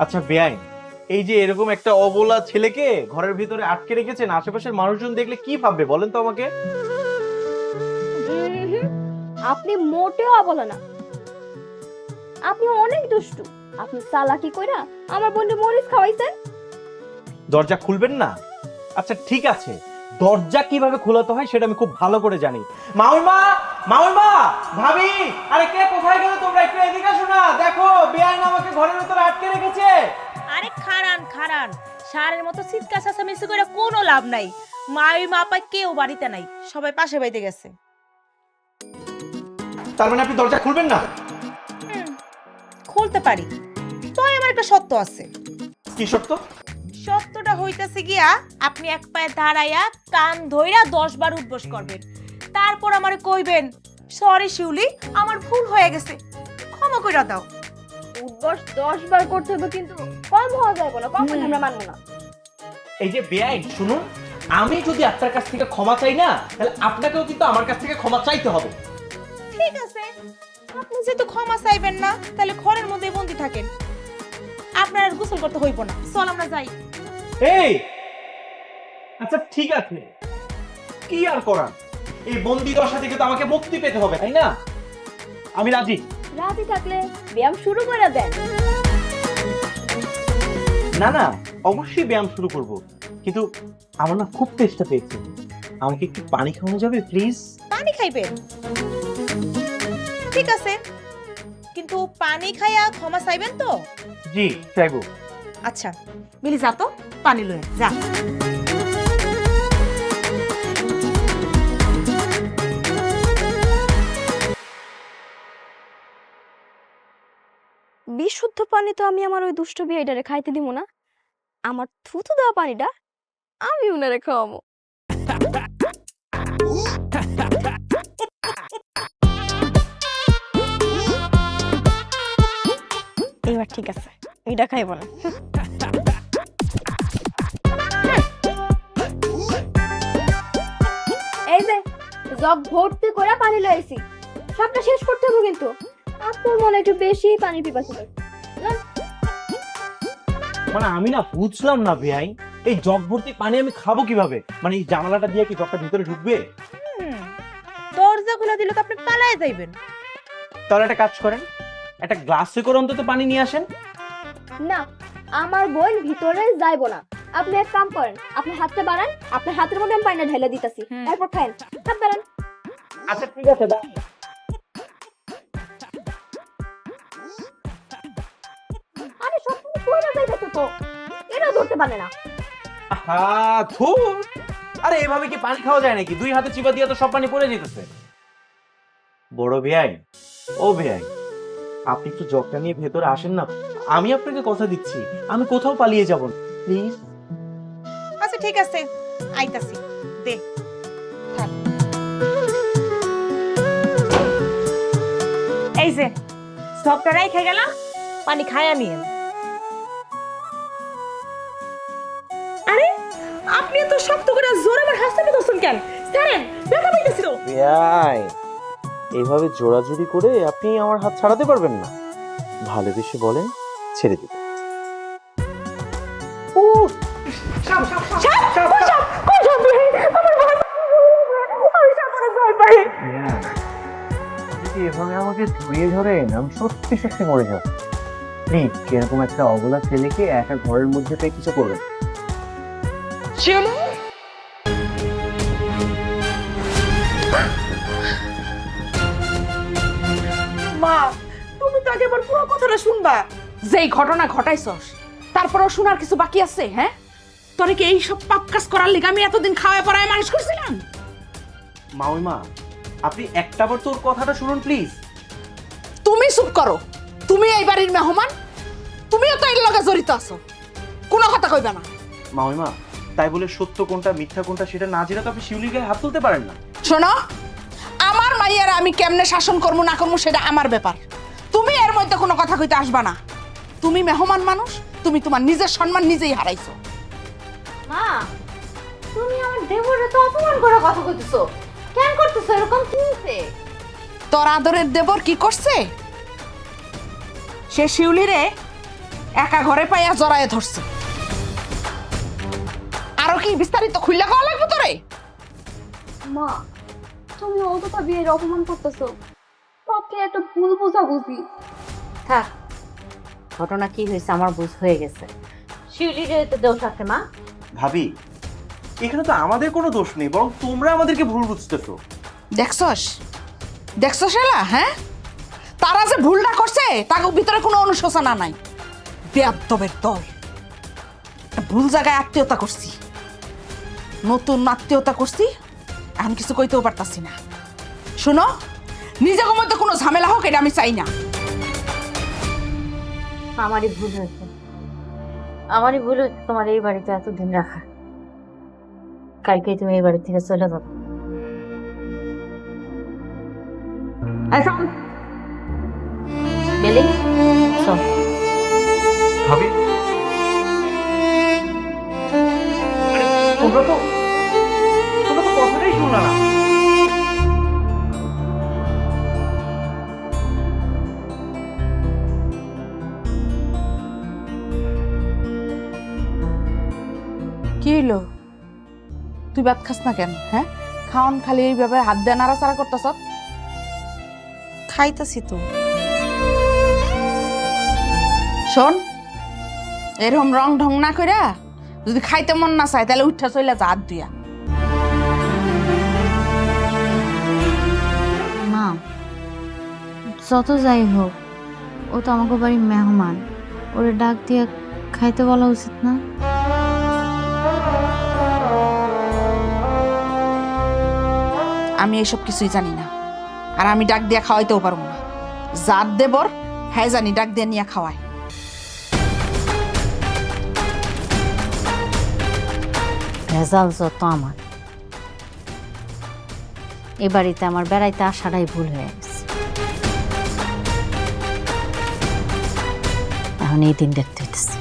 আচ্ছা বেআইন, এই যে এরকম একটা অবলা ছেলেকে ঘরের ভিতরে আটকে রেখেছেন, আশেপাশের মানুষজন দেখলে কি ভাববে বলেন তো আমাকে? আপনি মোটেও অবলা না, আপনি অনেক দুষ্টু। আপনি চালাকি কইরা আমার বোনকে মরিচ খাওয়াইছেন। দরজা খুলবেন না? আচ্ছা ঠিক আছে, দরজা কিভাবে খোলাতে হয় সেটা আমি খুব ভালো করে জানি। মাউইমা, মাউইমা, ভাবি, আরে কে কোথায় গেলে তোমরা? একটু এদিকে আসো না, দেখো বেআইন আমাকে ঘরের ভিতরে আটকে রেখেছে। আরে খারান খারান, সারের মতো চিৎকার চেঁচামেচি করে কোনো লাভ নাই। মাই মাপা কেউ বাড়িতে নাই, সবাই পাশে বাইতে গেছে। তার মানে আপনি দরজা খুলবেন না? খুলতে পারি, তবে আমার একটা সত্য আছে। কি সত্য? সত্যটা হইতাছে গিয়া আপনি এক পায়ে দাঁড়াইয়া কান ধইরা 10 বার উঠবস করবেন, তারপর আমারে কইবেন সরি শিউলি আমার ভুল হয়ে গেছে, ক্ষমা কইরা দাও। উদ্বস 10 বার করতে হবে, কিন্তু কম হওয়া যাবে না, কম হলে আমরা মানবো না। এই যে বেআইন শুনুন, আমি যদি আপনার কাছ থেকে ক্ষমা চাই না, তাহলে আপনাকেও কিন্তু আমার কাছ থেকে ক্ষমা চাইতে হবে। ঠিক আছে, আপনি যেহেতু ক্ষমা চাইবেন না, তাহলে ঘরের মধ্যে বন্দি থাকেন, আপনার আর গোসল করতে হইব না। চল আমরা যাই। এই আচ্ছা ঠিক আছে, কি আর করার, এই বন্দি দশা থেকে তো আমাকে মুক্তি পেতে হবে, তাই না? আমি রাজি। রাজি থাকলে ব্যায়াম শুরু করে দেন। না না, অবশ্যই ব্যায়াম শুরু করব, কিন্তু আমার না খুব তেষ্টা পেয়েছে, আমাকে একটু পানি খাওয়ানো যাবে প্লিজ? পানি খাইবেন? ঠিক আছে, কিন্তু পানি খাইয়া ক্ষমা চাইবেন তো? জি চাইবো। আচ্ছা মিলি যা তো, পানি লয়ে যা। বিশুদ্ধ পানি তো আমি আমার ওই দুষ্ট বিয়েটারে খাইতে দিব না। আমার থুতু দেওয়া পানিটা আমি উনারে খাওয়াবো। এবার ঠিক আছে, এটা খাইব না। এই যে জগ ভর্তি করে পানি লইছি, সবটা শেষ করতে হবে কিন্তু। আপনার মনে একটু বেশি পানি পিপাসা লাগছে। মানে আমি না বুঝলাম না বেআইন, এই জগ ভর্তি পানি আমি খাবো কিভাবে? মানে এই জানালাটা দিয়ে কি জগটা ভিতরে ঢুকবে? দরজা খুলে দিলে তো আপনি পালায়ে যাইবেন। তাহলে একটা কাজ করেন, একটা গ্লাসে করে অন্তত পানি নিয়ে আসেন। না, আমার বোন ভিতরে যাইবো না। আপনি এক কাম করেন, আপনি হাতটা বাড়ান, আপনার হাতের মধ্যে আমি পানিটা ঢেলে দিতেছি, তারপর খায়েন। হাত বাড়ান। আচ্ছা ঠিক আছে, দাও। আরে সব কিছু পড়ে যাইতেছে তো, এটা ধরতে পারে না। হ্যাঁ থু, আরে এভাবে কি পানি খাওয়া যায় নাকি? দুই হাতে চিপা দিয়ে তো সব পানি পড়ে যেতেছে। বড় বেআইন, ও বেআইন, আপনি একটু জগটা নিয়ে ভেতরে আসেন না। আমি আপনাকে কথা দিচ্ছি, আমি কোথাও পালিয়ে যাব না, প্লিজ। আচ্ছা ঠিক আছে, আইতাছি। দে এই যে সবটা রাইখে গেলাম, পানি খায়া নিয়েন। আরে আপনি তো শক্ত করে জোরে আমার হাসতে দিতেছেন কেন? ছাড়েন, ব্যথা পাইতেছি তো। বেআইন, এইভাবে জোরাজুরি করে আপনি আমার হাত ছাড়াতে পারবেন না। ভালোবেসে বলেন, ছেড়ে দিতে। এভাবে আমাকে ধরিয়ে ধরেন, আমি সত্যি সত্যি মরে যাব। প্লিজ, এরকম একটা অবলা ছেলেকে একা ঘরের মধ্যে পেয়ে কিছু করবেন। মা, তুমি তো আগে আমার পুরো কথাটা শুনবা। যেই ঘটনা ঘটাইছস, তারপরেও শোনার কিছু বাকি আছে? হ্যাঁ, তোরে কি এই সব পাপ কাজ করার লিগে আমি এতদিন খাওয়ায় পড়ায় মানুষ করছিলাম? মাউইমা, আপনি একটাবার তোর কথাটা শুনুন প্লিজ। তুমি চুপ করো, তুমি এই বাড়ির মেহমান, তুমিও তো এর লগে জড়িত আছো, কোনো কথা কইবা না। মাউইমা, তাই বলে সত্য কোনটা মিথ্যা কোনটা সেটা না জেনে তো আপনি শিউলির গায়ে হাত তুলতে পারেন না। শোনো, আমার মাইয়ার আমি কেমনে শাসন করবো না করবো সেটা আমার ব্যাপার, তুমি এর মধ্যে কোনো কথা কইতে আসবা না। তুমি মেহমান মানুষ, তুমি তোমার নিজের সম্মান নিজেই হারাইছো। মা, তুমি আমার দেবরে তো অপমান করে কথা কইতেছো কেন? করতেছো এরকম? কি হইছে? তোর আদরের দেবর কি করছে? সে শিউলিরে একা ঘরে পাইয়া জড়ায়ে ধরছে। আরো কি বিস্তারিত খুললে কওয়া লাগবে তোরে? মা, তুমি অতটা বিয়ের অপমান করতেছো, সবকে একটা ভুল বুঝাবুঝি। থাক, ঘটনা কি হয়েছে আমার বুঝ হয়ে গেছে। শিউলির তো দোষ আছে মা। ভাবি, এখানে তো আমাদের কোনো দোষ নেই, বরং তোমরা আমাদেরকে ভুল বুঝতেছো। দেখছস দেখছস এলা, হ্যাঁ, তারা যে ভুলটা করছে তার ভিতরে কোনো অনুশোচনা নাই। বেয়াদবের দল, ভুল জায়গায় আত্মীয়তা করছি, নতুন আত্মীয়তা করছি, এখন কিছু কইতেও পারতাছি না। শুনো, নিজের মধ্যে কোনো ঝামেলা হোক এটা আমি চাই না। আমারই ভুল হয়েছে, আমারই ভুল হয়েছে তোমার এই বাড়িতে এতদিন রাখা। কালকেই তুমি এই বাড়ি থেকে চলে যাবে। বেলি, চল। ভাবি, তোমরা তো কথাটাই শুনলা না। কি হইলো? তুই ভাত খাস না কেন? হ্যাঁ, খাওন খালি এইভাবে হাত দিয়ে নাড়াচাড়া করতেছ। খাইতাছি তো। শোন, এরকম রং ঢং না কইরা যদি খাইতে মন না চায় তাহলে উঠা চলে যা হাত দিয়া। মা, যত যাই হোক ও তো আমাকে বাড়ির মেহমান, ওরে ডাক দিয়ে খাইতে বলা উচিত না? আমি এইসব কিছুই জানি না, আর আমি ডাক দিয়া খাওয়াইতেও পারবো না। জাত দেবর হ্যাঁ জানি ডাক দিয়ে নিয়ে খাওয়ায়। ভেজাল যত আমার। এ বাড়িতে আমার বেড়াইতে আসাটাই ভুল হয়ে গেছে। এখন এই দিন দেখতে হইতেছে।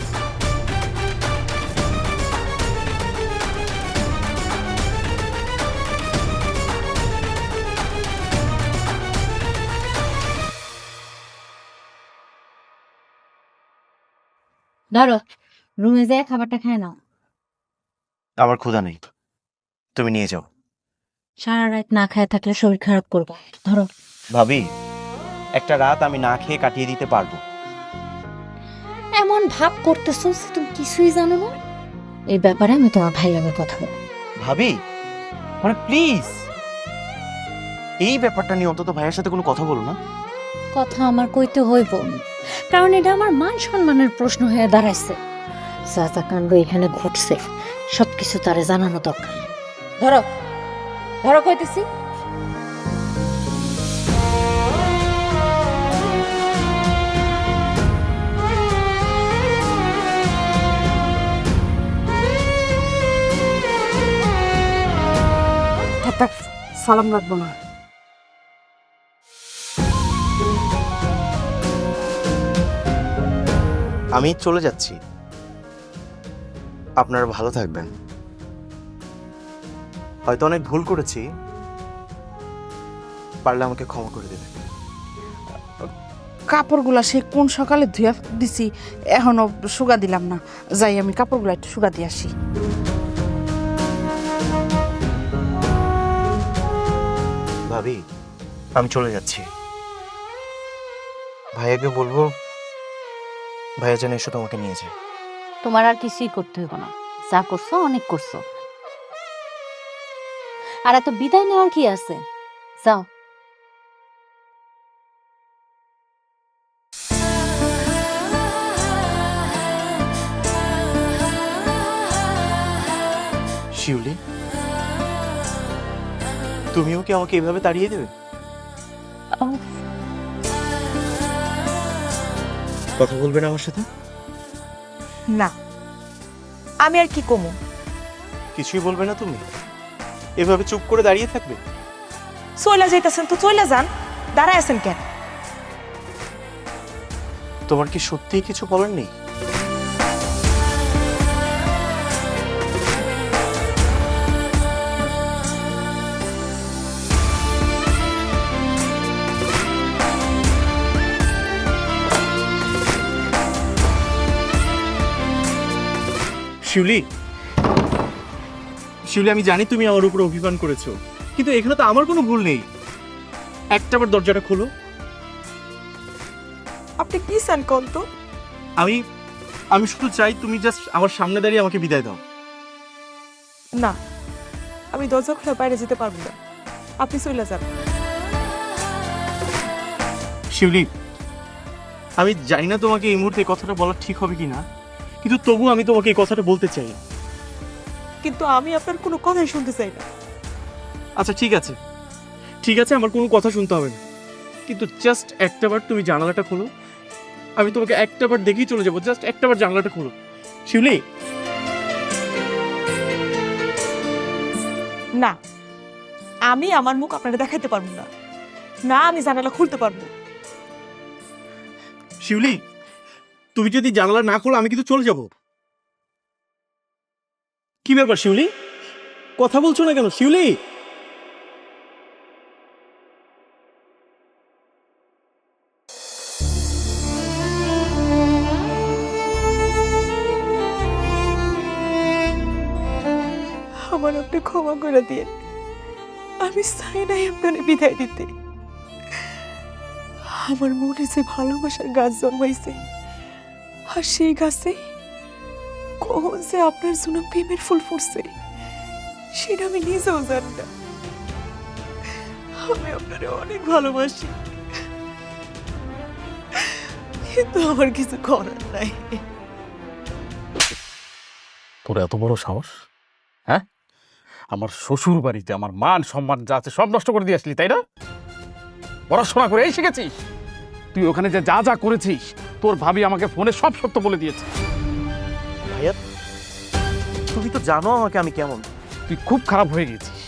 ধরো রুমে যেয়ে খাবারটা খায় নাও। আমার ক্ষুধা নেই, তুমি নিয়ে যাও। সারা রাত না খায় থাকলে শরীর খারাপ করবে। ধরো। ভাবি, একটা রাত আমি না খেয়ে কাটিয়ে দিতে পারবো। এমন ভাব করতেছো যে তুমি কিছুই জানো না। এই ব্যাপারে আমি তোমার ভাইয়ের আগে কথা বলবো। ভাবি মানে প্লিজ, এই ব্যাপারটা নিয়ে অন্তত ভাইয়ের সাথে কোনো কথা বলো না। কথা আমার কইতে হইব, কারণ এটা আমার মান সম্মানের প্রশ্ন হয়ে দাঁড়াইছে। যা যা কাণ্ড এখানে ঘটছে সবকিছু তারে জানানো দরকার। ধরো ধরো কইতেছি। সালাম রাখবো না। আমি চলে যাচ্ছি, আপনারা ভালো থাকবেন। হয়তো অনেক ভুল করেছি, পারলে আমাকে ক্ষমা করে দেবেন। কাপড়গুলা সে কোন সকালে ধুয়া দিছি, এখনো শুকা দিলাম না। যাই আমি কাপড়গুলা একটু শুকা দিয়ে আসি। ভাবি, আমি চলে যাচ্ছি। ভাইয়াকে বলবো ভাইয়া যেন এসে তোমাকে নিয়ে যায়। তোমার আর কিছুই করতে হইব না, যা করছো অনেক করছো। আর এত বিদায় নেওয়ার কি আছে, যাও। শিউলি, তুমিও কি আমাকে এভাবে তাড়িয়ে দেবে? কথা বলবে না আমার সাথে? না, আমি আর কি কমু? কিছুই বলবে না তুমি? এভাবে চুপ করে দাঁড়িয়ে থাকবে? চলে যাইতেছেন তো চলে যান, দাঁড়ায় আছেন কেন? তোমার কি সত্যিই কিছু বলার নেই? শিউলি, শিউলি, আমি জানি তুমি আমার উপর অভিমান করেছো, কিন্তু এখানে তো আমার কোনো ভুল নেই। একটাবার দরজাটা খোলো। আপনি কি চান কোন তো? আমি শুধু চাই তুমি জাস্ট আমার সামনে দাঁড়িয়ে আমাকে বিদায় দাও। না, আমি দরজা খোলা বাইরে যেতে পারবো না, আপনি চলে যান। শিউলি, আমি জানি না তোমাকে এই মুহূর্তে এই কথাটা বলা ঠিক হবে কিনা, কিন্তু তবু আমি তোমাকে এই কথাটা বলতে চাই। কিন্তু আমি আপনার কোনো কথাই শুনতে চাই না। আচ্ছা ঠিক আছে, ঠিক আছে, আমার কোনো কথা শুনতে হবে না, কিন্তু জাস্ট একটাবার তুমি জানালাটা খোলো। আমি তোমাকে একটাবার দেখেই চলে যাবো, জাস্ট একটাবার জানালাটা খোলো। শিউলি, না, আমি আমার মুখ আপনাকে দেখাইতে পারবো না। না, আমি জানালা খুলতে পারবো। শিউলি, তুমি যদি জানালা না খোলো আমি কিন্তু চলে যাব। কি ব্যাপার শিউলি, কথা বলছো না কেন? শিউলি, আমার আপনি ক্ষমা করে দিয়ে, আমি চাই নাই আপনাকে বিদায় দিতে। আমার মনে যে ভালোবাসার গাছ জন্মাইছে, আর সেই গাছে কখন যে আপনার জন্য প্রেমের ফুল ফুটছে সেটা আমি নিজেও জানি না। আমি আপনারে অনেক ভালোবাসি, কিন্তু আমার কিছু করার নাই। তোর এত বড় সাহস, হ্যাঁ? আমার শ্বশুর বাড়িতে আমার মান সম্মান যা আছে সব নষ্ট করে দিয়ে আসলি, তাই না? পড়াশোনা করে এই শিখেছিস? তুই ওখানে যে যা যা করেছিস তোর ভাবি আমাকে ফোনে সব সত্য বলে দিয়েছে। ভাইয়া তুমি তো জানো আমাকে আমি কেমন। তুই খুব খারাপ হয়ে গেছিস।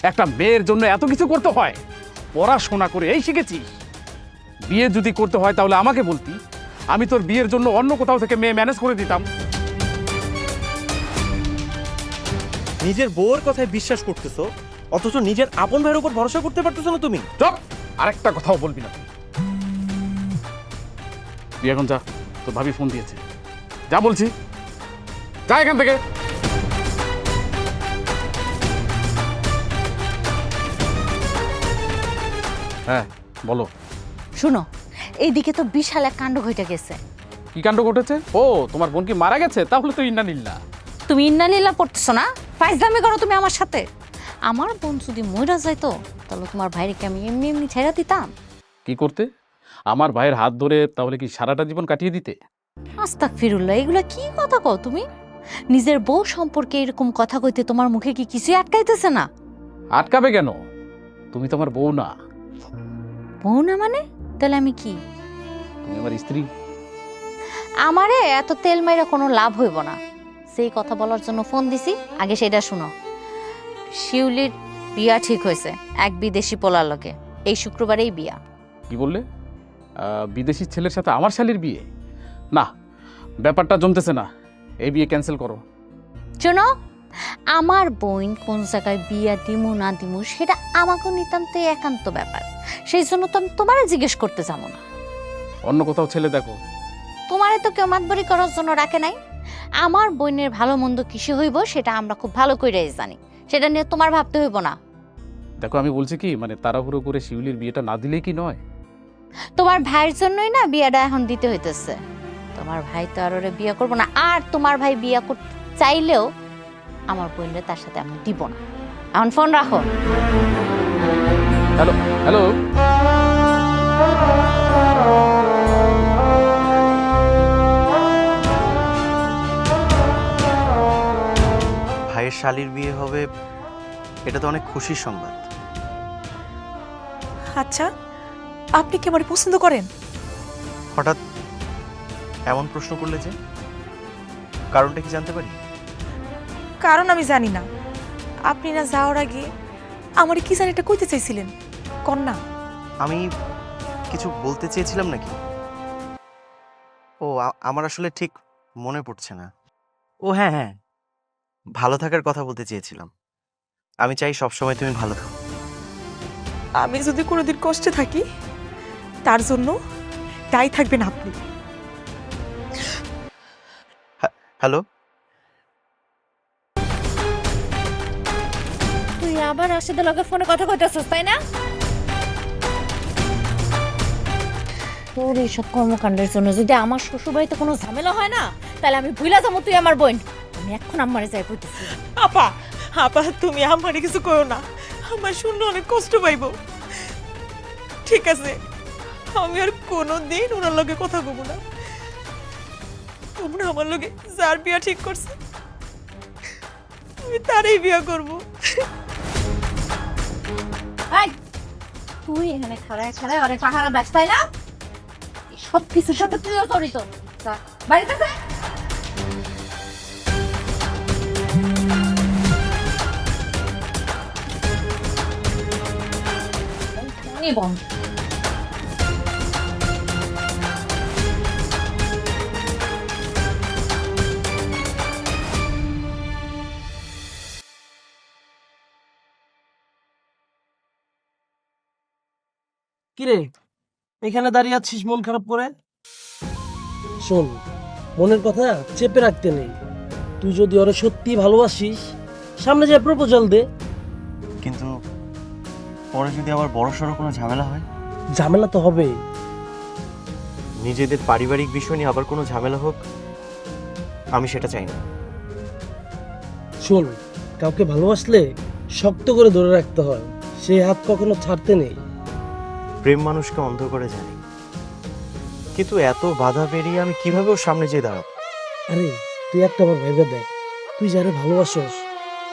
একটা মেয়ের জন্য এত কিছু করতে হয়? পড়াশোনা করে এই শিখেছিস? বিয়ে যদি করতে হয় তাহলে আমাকে বলতি, আমি তোর বিয়ের জন্য অন্য কোথাও থেকে মেয়ে ম্যানেজ করে দিতাম। নিজের বউয়ের কথায় বিশ্বাস করতেছো, অথচ নিজের আপন ভাইয়ের উপর ভরসা করতে পারতেছো না তুমি। চুপ! আরেকটা কথাও বলবি না তুই। তুই এখন যা, তোর ভাবি ফোন দিয়েছে, যা বলছি, যা এখান থেকে। হ্যাঁ বলো। শুনো, এইদিকে তো বিশাল এক কাণ্ড ঘটে গেছে। কি কাণ্ড ঘটেছে? ও, তোমার বোন কি মারা গেছে? তাহলে তো ইন্নালিল্লাহ। তুমি ইন্নালিল্লাহ পড়তেছো না? ফাইজলামি করো তুমি আমার সাথে। আমার বোন যদি মইরা যাইতো তাহলে তোমার ভাইকে আমি এমনি এমনি ছেড়ে দিতাম। কি করতে? আমার ভাইয়ের হাত ধরে তাহলে কি সারাটা জীবন কাটিয়ে দিতে? আস্তাগফিরুল্লাহ, এগুলা কি কথা কও তুমি? নিজের বউ সম্পর্কে এরকম কথা কইতে তোমার মুখে কি কিছুই আটকাইতেছে না? আটকাবে কেন? তুমি তো আমার বউ না। বউ না মানে? তাহলে আমি কি? তুমি আমার স্ত্রী। আমারে এত তেল মাইরা কোনো লাভ হইব না। সেই কথা বলার জন্য ফোন দিছি, আগে সেটা শুনো। শিউলির বিয়া ঠিক হয়েছে এক বিদেশি পোলার লগে। এই শুক্রবারেই বিয়া। কি বললে? বিদেশি ছেলের সাথে আমার শালির বিয়ে? না, ব্যাপারটা জমতেছে না। এই বিয়ে ক্যান্সেল করো। শোনো, আমার বোন কোন জায়গায় বিয়া দিমু না দিমু সেটা আমাকে নিতান্ত একান্ত ব্যাপার। সেই জন্য তো আমি তোমারে জিজ্ঞেস করতে যাবো না। অন্য কোথাও ছেলে দেখো। তোমারে তো কেউ মাতবরি করার জন্য রাখে নাই। আমার বোনের ভালো মন্দ কিসে হইব সেটা আমরা খুব ভালো কইরাই জানি। সেটা নিয়ে তোমার ভাবতে হইব না। দেখো, আমি বলছি কি, মানে তাড়াহুড়ো করে শিউলির বিয়েটা না দিলেই কি নয়? তোমার ভাইয়ের জন্যই না বিয়াটা এখন দিতে হইতেছে। তোমার ভাই তো আর ওরে বিয়ে করবো না। আর তোমার ভাই বিয়ে করতে চাইলেও আমার বোনরে তার সাথে আমি দিব না। এখন ফোন রাখো। Hello hello. ভাইয়ের শালির বিয়ে হবে, এটা তো অনেক খুশির সংবাদ। আচ্ছা, আপনি কি আমার পছন্দ করেন? হঠাৎ এমন প্রশ্ন করলে যে, কারণটা কি জানতে পারি? কারণ আমি জানি না। আপনি না যাওয়ার আগে আমার কি জানি এটা কইতে চাইছিলেন, কন্যা। আমি কিছু বলতে চেয়েছিলাম নাকি? ও, আমার আসলে ঠিক মনে পড়ছে না। ও হ্যাঁ হ্যাঁ, ভালো থাকার কথা বলতে চেয়েছিলাম। আমি চাই সবসময় তুমি ভালো থাকো। আমি যদি কোনোদিন কষ্টে থাকি তার জন্য দায়ী থাকবেন আপনি। হ্যালো, তুই আবার রাশেদের লগে ফোনে কথা কইতেছস তাই না? তোর এইসব কর্মকাণ্ডের জন্য যদি আমার শ্বশুরবাড়িতে কোনো ঝামেলা হয় না, তাহলে আমি ভুলা যাবো তুই আমার বোন। আমি এখন আমারে যাই কইতেছি। আপা, আপা তুমি আমারে কিছু করো না। আমার শুনলে অনেক কষ্ট পাইব। ঠিক আছে, আমি আর কোনোদিন ওনার লগে কথা কব না। তোমরা আমার লগে যার বিয়া ঠিক করছে আমি তারই বিয়া করব। এই, তুই এখানে খাড়ায় খাড়ায় অনেক পাহারা ব্যাস তাই না? সব কিছুর সাথে তুইও জড়িত। যা, বাড়িতে যা। বন্ধ। কিরে, এখানে দাঁড়িয়ে আছিস মন খারাপ করে? শোন, মনের কথা চেপে রাখতে নেই। তুই যদি ওরে সত্যি ভালোবাসিস, সামনে যায় প্রপোজাল দে। কিন্তু পরে যদি আবার বড়সড় কোনো ঝামেলা হয়? ঝামেলা তো হবেই। নিজেদের পারিবারিক বিষয় নিয়ে আবার কোনো ঝামেলা হোক, আমি সেটা চাই না। শোন, কাউকে ভালোবাসলে শক্ত করে ধরে রাখতে হয়, সেই হাত কখনো ছাড়তে নেই। প্রেম মানুষকে অন্ধ করে জানি, কিন্তু এত বাধা পেরিয়ে আমি কিভাবে ওর সামনে যেয়ে দাঁড়াবো? আরে তুই একটা বার ভেবে দেখ, তুই যারে ভালোবাসস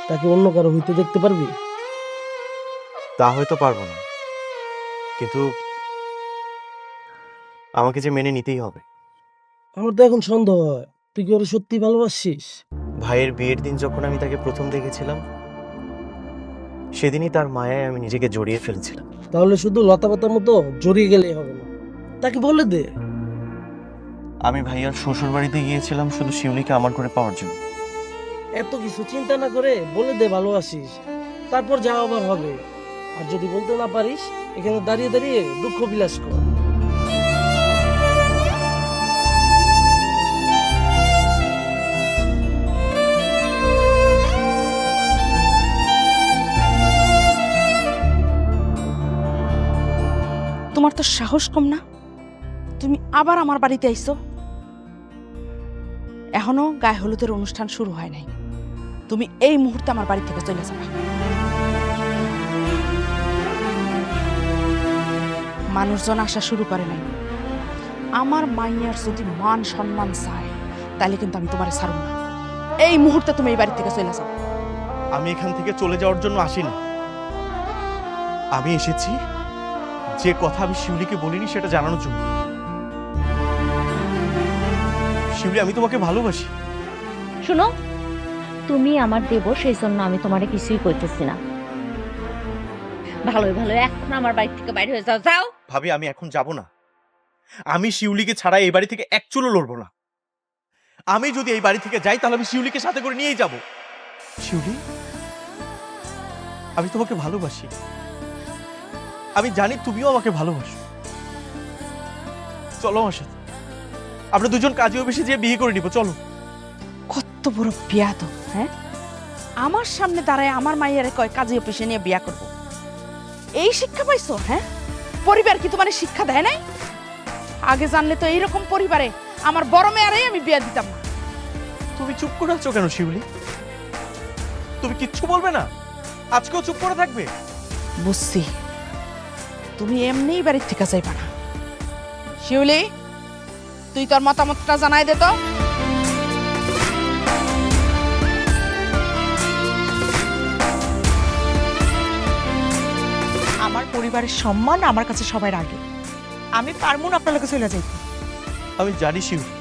তাকে অন্য কারো হইতে দেখতে পারবি? তা হয়তো পারবো না, কিন্তু আমাকে যে মেনে নিতেই হবে। আমার তো এখন সন্দেহ হয়, তুই কি ওরে সত্যি ভালোবাসিস? ভাইয়ের বিয়ের দিন যখন আমি তাকে প্রথম দেখেছিলাম, সেদিনই তার মায়ায় আমি নিজেকে জড়িয়ে ফেলেছিলাম। তাহলে শুধু লতাপাতার মতো জড়িয়ে গেলেই হবে না, তাকে বলে দে। আমি ভাইয়ার শ্বশুর বাড়িতে গিয়েছিলাম শুধু শিউলিকে আমার করে পাওয়ার জন্য। এত কিছু চিন্তা না করে বলে দে ভালোবাসিস, তারপর যা আবার হবে। আর যদি বলতে না পারিস, এখানে দাঁড়িয়ে দাঁড়িয়ে দুঃখ বিলাস কর। তোমার তো সাহস কম না, তুমি আবার আমার বাড়িতে আইছো। এখনো গায়ে হলুদের অনুষ্ঠান শুরু হয় নাই, তুমি এই মুহূর্তে আমার বাড়ি থেকে চলে যাবে। মানুষজন আসা শুরু করে নাই। আমার মাইয়ার যদি মান সম্মান চায় তাহলে কিন্তু আমি তোমারে ছাড়ব না। এই মুহূর্তে তুমি এই বাড়ি থেকে চলে যাও। আমি এখান থেকে চলে যাওয়ার জন্য আসিনি, আমি এসেছি যে কথা আমি শিউলিকে বলিনি সেটা জানানোর জন্য। শিউলি, আমি তোমাকে ভালোবাসি। শুনো, তুমি আমার দেব, সেই জন্য আমি তোমারে কিছুই কইতেছি না। ভালোই ভালো এখন আমার বাড়ি থেকে বাইরে হয়ে যাও। যাও। ভাবি, আমি এখন যাব না। আমি শিউলিকে ছাড়া এই বাড়ি থেকে এক চুলও লড়বো না। আমি যদি এই বাড়ি থেকে যাই তাহলে আমি শিউলিকে সাথে করে নিয়েই যাব। শিউলি, আমি তোমাকে ভালোবাসি। আমি জানি তুমিও আমাকে ভালোবাসো। চলো আমার সাথে, আমরা দুজন কাজে অফিসে যেয়ে বিয়ে করে নিব। চলো। কত বড় বিয়া তো, হ্যাঁ? আমার সামনে দাঁড়ায় আমার মাইয়ারে কয় কাজী অফিসে নিয়ে বিয়া করব। এই শিক্ষা পাইছো? হ্যাঁ, পরিবার কি তোমার শিক্ষা দেয় নাই? আগে জানলে তো এইরকম পরিবারে আমার বড় মেয়ারেই আমি বিয়া দিতাম না। তুমি চুপ করে আছো কেন শিউলি? তুমি কিচ্ছু বলবে না? আজকেও চুপ করে থাকবে? বুঝছি, তুমি এমনিই বাড়ির থেকে যাইবা না। শিউলি, তুই তোর মতামতটা জানাই দে তো। আমার পরিবারের সম্মান আমার কাছে সবার আগে। আমি পারবো না আপনার কাছে চলে যাইতে। আমি জানি শিউলি,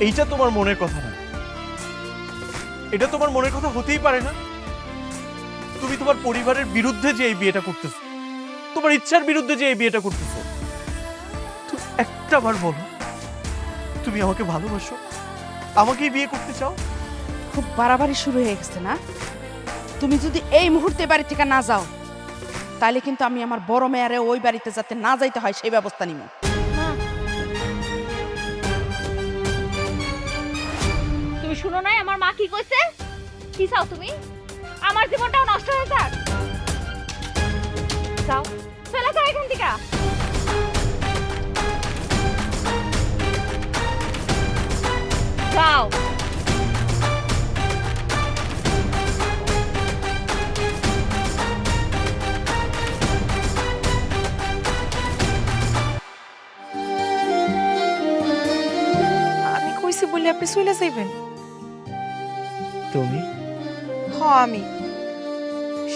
এইটা তোমার মনের কথা না। এটা তোমার মনের কথা হতেই পারে না। তুমি তোমার পরিবারের বিরুদ্ধে যে এই বিয়েটা করতেছো, তোমার ইচ্ছার বিরুদ্ধে যে এই বিয়েটা করতেছো। তুমি একটা বার বলো, তুমি আমাকে ভালোবাসো, আমাকেই বিয়ে করতে চাও? খুব বাড়াবাড়ি শুরু হয়ে গেছে না? তুমি যদি এই মুহূর্তে বাড়ি থেকে না যাও তাহলে কিন্তু আমি আমার বড় মেয়ারে ওই বাড়িতে যাতে না যাইতে হয় সেই ব্যবস্থা নিব। তুমি শুনো নাই আমার মা কি কইছে? কি চাও তুমি? আমার জীবনটাও নষ্ট হয়ে যাক? যাও, চলে যাও এখান থেকে। যাও। আমি কইছি বলে আপনি চলে যাইবেন? তুমি আমি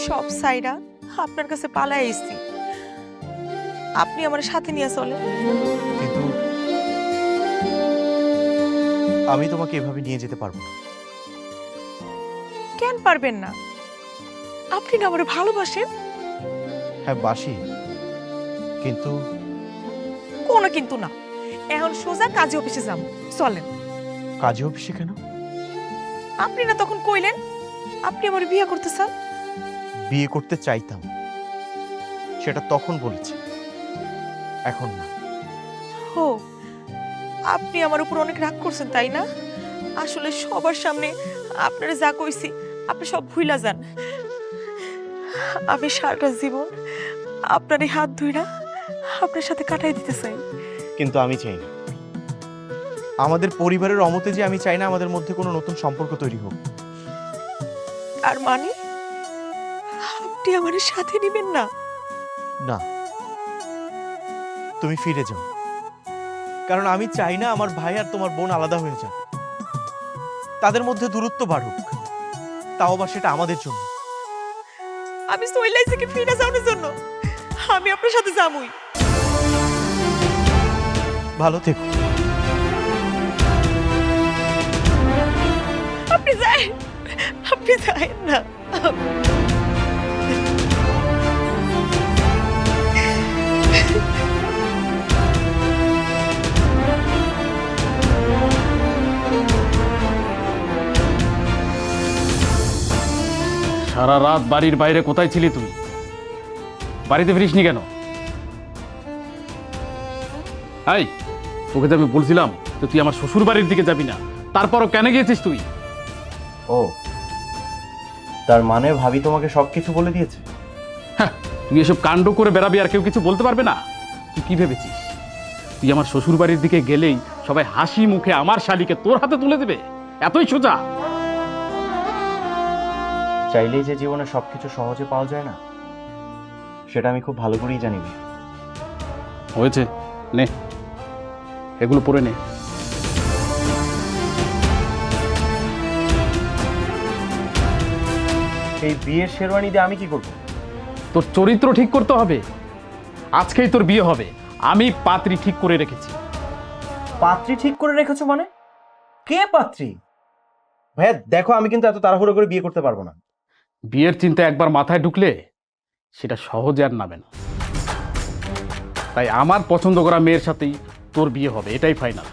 সব সাইডা আপনার কাছে পালাই আইছি। আপনি আমার সাথে নিয়ে চলে। কিন্তু আমি তোমাকে এভাবে নিয়ে যেতে পারবো না। কেন পারবেন না? আপনি না আমার ভালোবাসেন। হ্যাঁ, বাসি, কিন্তু কোনো কিন্তু না। এখন সোজা কাজী অফিসে যাম। চলেন। কাজে অফিসে কেন? আপনি না তখন কইলেন আপনি আমার বিয়ে করতে চান? বিয়ে করতে চাইতাম, সেটা তখন বলেছি, এখন না। হো, আপনি আমার উপর অনেক রাগ করছেন তাই না? আসলে সবার সামনে আপনারা যা কইছি আপনি সব ভুইলা যান। আমি সারাটা জীবন আপনার এই হাত ধুইরা আপনার সাথে কাটাই দিতে চাই। কিন্তু আমি চাই না, আমাদের পরিবারের অমতে যে আমি চাই না আমাদের মধ্যে কোনো নতুন সম্পর্ক তৈরি হোক। আর মানে আপনি আমার সাথে নেবেন না? না, তুমি ফিরে যাও, কারণ আমি চাই না আমার ভাই আর তোমার বোন আলাদা হয়ে যাক। তাদের মধ্যে দূরত্ব বাড়ুক, তাও আবার সেটা আমাদের জন্য। আমি সইলাই থেকে ফিরে যাওয়ার জন্য আমি আপনার সাথে যাবই। ভালো থেকো। আপনি যাই না। সারা রাত বাড়ির বাইরে কোথায় ছিলি তুই? বাড়িতে ফিরিসনি কেন? এই, তোকে যে আমি বলছিলাম যে তুই আমার শ্বশুর বাড়ির দিকে যাবি না, তারপরও কেন গিয়েছিস তুই? ও, তার মানে ভাবি তোমাকে সবকিছু বলে দিয়েছে? হ্যাঁ, তুই এসব কাণ্ড করে বেড়াবি আর কেউ কিছু বলতে পারবে না? তুই কি ভেবেছিস তুই আমার শ্বশুর বাড়ির দিকে গেলেই সবাই হাসি মুখে আমার শালিকে তোর হাতে তুলে দেবে? এতই সোজা? চাইলেই যে জীবনে সবকিছু সহজে পাওয়া যায় না, সেটা আমি খুব ভালো করেই জানি। হয়েছে, নে এগুলো পরে নে। এই বিয়ের শেরওয়ানি দিয়ে আমি কি করব? তোর চরিত্র ঠিক করতে হবে। আজকেই তোর বিয়ে হবে, আমি পাত্রী ঠিক করে রেখেছি। পাত্রী ঠিক করে রেখেছো মানে? কে পাত্রী? ভাইয়া দেখো, আমি কিন্তু এত তাড়াহুড়ো করে বিয়ে করতে পারবো না। বিয়ের চিন্তা একবার মাথায় ঢুকলে সেটা সহজে আর নামে না। তাই আমার পছন্দ করা মেয়ের সাথেই তোর বিয়ে হবে, এটাই ফাইনাল।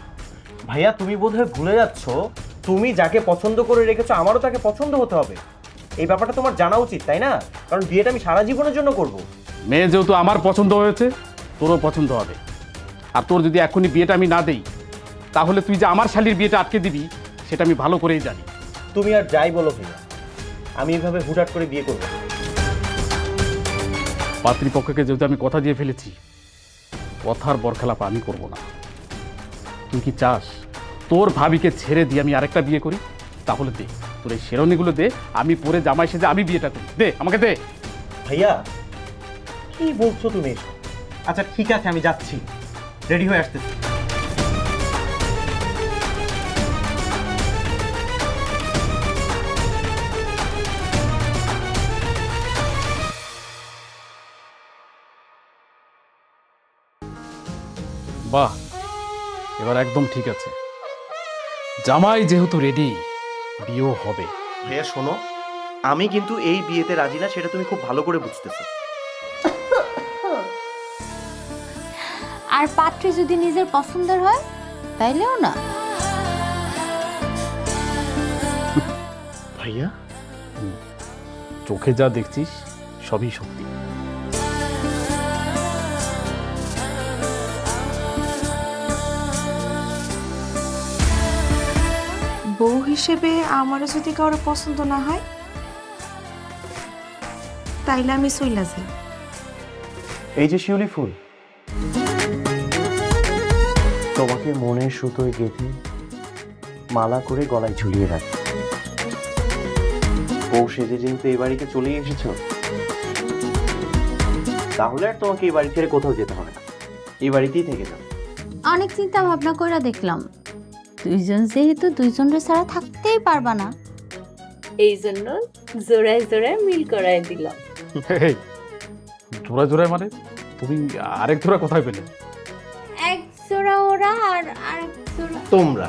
ভাইয়া তুমি বোধহয় ভুলে যাচ্ছ, তুমি যাকে পছন্দ করে রেখেছো আমারও তাকে পছন্দ হতে হবে। এই ব্যাপারটা তোমার জানা উচিত, তাই না? কারণ বিয়েটা আমি সারা জীবনের জন্য করব। মেয়ে যেহেতু আমার পছন্দ হয়েছে, তোরও পছন্দ হবে। আর তোর যদি এখনই বিয়েটা আমি না দেই, তাহলে তুই যে আমার শালির বিয়েটা আটকে দিবি সেটা আমি ভালো করেই জানি। তুমি আর যাই বলো ভাইয়া, আমি এভাবে হুটহাট করে বিয়ে করবো না। পাত্রীপক্ষকে যেহেতু আমি কথা দিয়ে ফেলেছি, কথার বরখেলাপ আমি করব না। তুই কি চাস তোর ভাবিকে ছেড়ে দিয়ে আমি আরেকটা বিয়ে করি? তাহলে দে, তোর এই শেরওয়ানিগুলো দে, আমি পরে জামাই সেজে আমি বিয়েটা করি। দে, আমাকে দে। ভাইয়া কি বলছো তুমি এসব? আচ্ছা ঠিক আছে, আমি যাচ্ছি, রেডি হয়ে আসতেছি। বাহ, এবার একদম ঠিক আছে। জামাই যেহেতু রেডি, বিয়েও হবে। ভাইয়া শোনো, আমি কিন্তু এই বিয়েতে রাজি না, সেটা তুমি খুব ভালো করে বুঝতেছো। আর পাত্রী যদি নিজের পছন্দের হয় তাইলেও না। ভাইয়া চোখে যা দেখছিস সবই সত্যি। বউ হিসেবে আমারও যদি কারো পছন্দ না হয়, তাইলে আমি চইলা যাই। এই যে শিউলি ফুল, তোমাকে মনের সুতোয় গেঁথে মালা করে গলায় ঝুলিয়ে রাখি। বউ সেজে যেহেতু এই বাড়িতে চলেই এসেছো, তাহলে আর তোমাকে এই বাড়ি ছেড়ে কোথাও যেতে হবে না, এই বাড়িতেই থেকে যাও। অনেক চিন্তা ভাবনা করে দেখলাম দুইজন যেহেতু দুইজনের ছাড়া থাকতেই পারবা না, এই জন্য জোড়ায় জোড়ায় মিল করায় দিলাম। এই, জোড়ায় জোড়ায় মানে? তুমি আরেক জোড়া কোথায় পেলে? এক জোড়া ওরা আর আরেক জোড়া তোমরা।